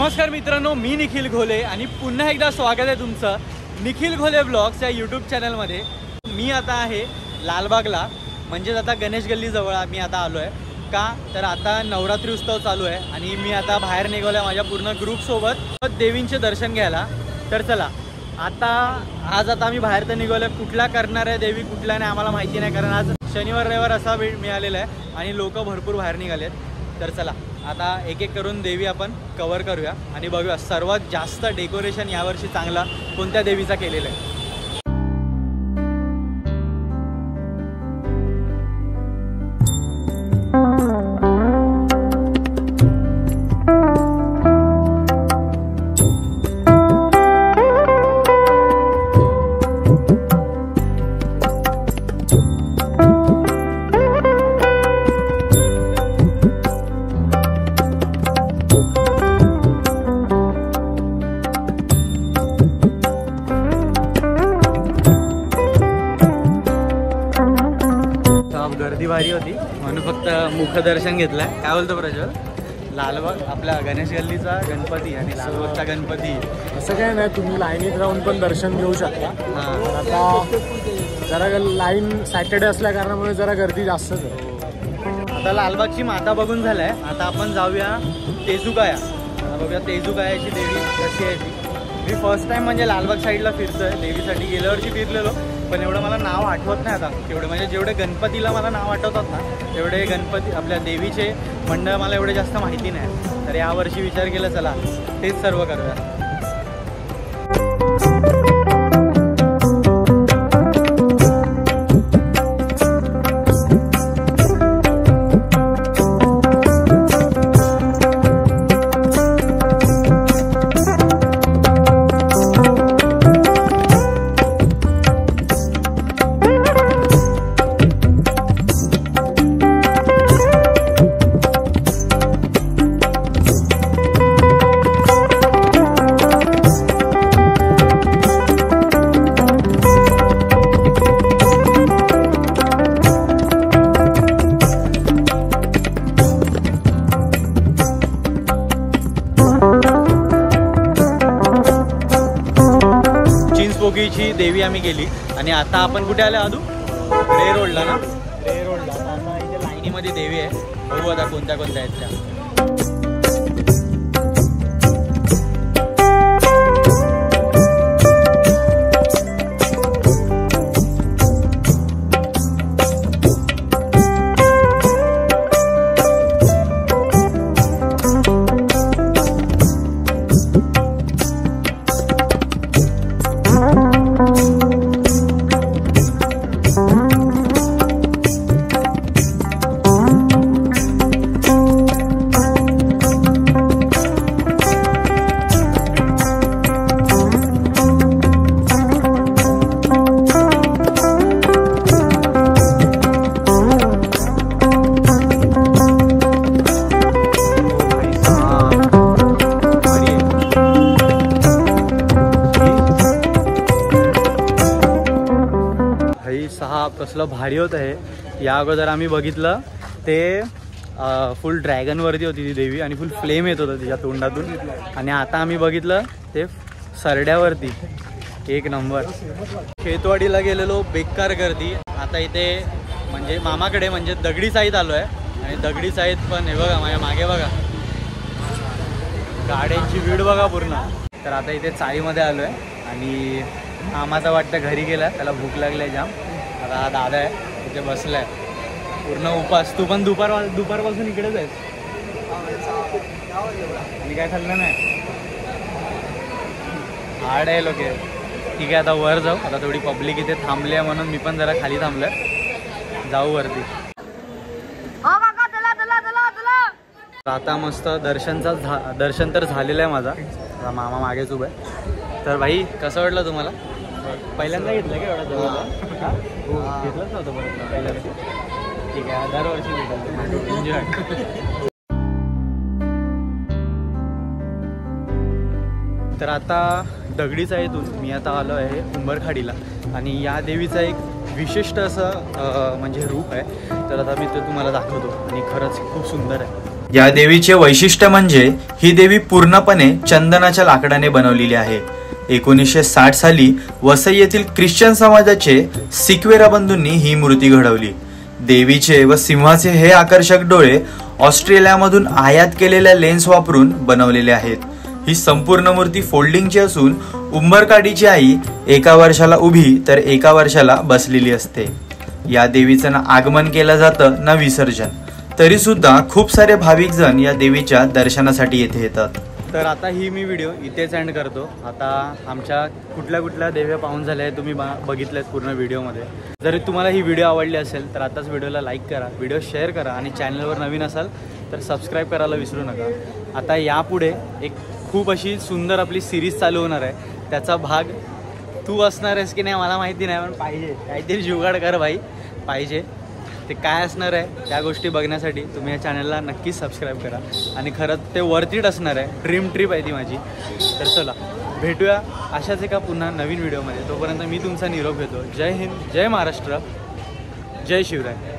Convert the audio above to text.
नमस्कार मित्रांनो, मी निखिल घोले आणि पुन्हा एकदा स्वागत आहे तुमचं निखिल घोले ब्लॉग्स या यूट्यूब चॅनलमध्ये। मी आता आहे लालबागला, म्हणजेच आता गणेश गल्लीजवळ मी आता आलो आहे। का तर आता नवरात्री उत्सव चालू आहे आणि मी आता बाहेर निघालो आहे माझ्या पूर्ण ग्रुपसोबत देवींचे दर्शन घ्यायला। तर चला आज आम्ही बाहेर तर निघालो आहे। कुठला करणार आहे देवी कुठला नाही आम्हाला माहिती नाही, कारण आज शनिवार रविवार असा वेळ मिळालेला आहे आणि लोक भरपूर बाहेर निघाले आहेत। तर चला आता एक एक करून देवी आपण कव्हर करूया आणि बघूया सर्वात जास्त डेकोरेशन यावर्षी चांगला कोणत्या देवीचा केलेला आहे। गर्दी भारी होती म्हणून फक्त मुखदर्शन घेतलंय। काय बोलतो प्रज्वल? लालबाग आपल्या गणेश गल्लीचा गणपती आणि लालबागचा गणपती असं काय नाही, तुम्ही लाईनीत राहून पण दर्शन घेऊ शकता। आता जरा लाईन सॅटर्डे असल्या कारणामुळे जरा गर्दी जास्तच आहे। आता लालबागची माता बघून झालाय, आता आपण जाऊया तेजुकाया। बघूया तेजुकायाची देवी कशी आहे ती। मी फर्स्ट टाइम म्हणजे लालबाग साईडला फिरतोय देवीसाठी। गेल्या वर्षी फिरलेलो पण एवढं मला नाव आठवत नाही आता तेवढे, म्हणजे जेवढे गणपतीला मला नाव आठवतात ना तेवढे गणपती आपल्या देवीचे मंडळ मला एवढे जास्त माहिती नाही। तर यावर्षी विचार केला चला तेच सर्व करूया। चिंचपोकीची देवी आम्ही गेली आणि आता आपण कुठे आले आदू? रे रोडला ना, रे रोडला। आता इथे लाईनीमध्ये देवी आहे, बघू आता कोणत्या कोणत्या आहेत त्या। कसलं भारी होतं हे। या अगोदर आम्ही बघितलं ते फुल ड्रॅगनवरती होती ती देवी आणि फुल फ्लेम येत होतं तिच्या तोंडातून, आणि आता आम्ही बघितलं ते सरड्यावरती। एक नंबर। खेतवाडीला गेलेलो, बेकार गर्दी। आता इथे म्हणजे मामाकडे म्हणजे दगडी साईत आलो आहे आणि दगडी साईत पण हे बघा माझ्या मागे बघा, गाड्यांची भीड बघा पूर्ण। तर आता इथे चाळीमध्ये आलो आहे आणि मामाचा वाटतं घरी गेला, त्याला भूक लागली आहे जाम। आता दादा आहे तिथे बसलाय पूर्ण उपास। तू पण दुपारपासून इकडेच आहेस आणि काय खाल्लं नाही? हार्ड आहे लोक। ठीक आहे आता वर जाऊ। आता थोडी पब्लिक इथे थांबली आहे म्हणून मी पण जरा खाली थांबलोय, जाऊ वरती। आता मस्त दर्शन तर झालेलं आहे माझा। आता मामा मागेच उभा आहे। तर भाई कसं वाटलं तुम्हाला? पहिल्यांदा घेतलं का एवढा जवळ? घेतलंच नव्हतं बरं पहिल्यांदा। ठीक आहे, दरवर्षी घेतलं, एन्जॉय। तर आता दगडीचा इथून मी आता आलो आहे उंबरखाडीला आणि या देवीचा एक विशिष्ट असं म्हणजे रूप आहे. तर आता मी ते तुम्हाला दाखवतो आणि खरंच खूप सुंदर आहे. या देवीचे वैशिष्ट्य म्हणजे ही देवी पूर्णपणे चंदनाच्या लाकडाने बनवलेली आहे. 1960 साली वसई येथील ख्रिश्चन समाजाचे सिक्वेरा बंधूंनी ही मूर्ती घडवली. देवीचे व सिंहाचे हे आकर्षक डोळे ऑस्ट्रेलियामधून आयात केलेल्या लेन्स वापरून बनवलेले आहेत. ही संपूर्ण मूर्ती फोल्डिंगची असून उंबरकाडीची आई एका वर्षाला उभी तर एका वर्षाला बसलेली असते. या देवीचं ना आगमन केलं जातं ना विसर्जन. तरी सुद्धा खूप सारे भाविक जण या देवीच्या दर्शनासाठी येथे येतात. तर आता ही मी व्हिडिओ इथेच एंड करतो. आता आमच्या कुठल्या देव्या पाहून झाल्या आहे तुम्ही बघितल्यात पूर्ण व्हिडिओमध्ये. जर तुम्हाला ही व्हिडिओ आवडली असेल तर आताच व्हिडिओला लाईक करा, व्हिडिओ शेअर करा आणि चॅनलवर नवीन असाल तर सबस्क्राईब करायला विसरू नका. आता यापुढे एक खूप अशी सुंदर आपली सिरीज चालू होणार आहे. त्याचा भाग तू असणार आहेस की नाही मला माहिती नाही, पण पाहिजे काहीतरी जुगाड कर भाई, पाहिजे. ते काय असणार आहे त्या गोष्टी बघण्यासाठी तुम्ही या चॅनलला नक्कीच सबस्क्राईब करा. आणि खरंच ते वर्थ इट असणार आहे. ड्रीम ट्रिप आहे ती माझी. तर चला भेटूया अशाच एका पुन्हा नवीन व्हिडिओमध्ये. तोपर्यंत मी तुमचा निरोप घेतो. जय हिंद, जय महाराष्ट्र, जय शिवराय.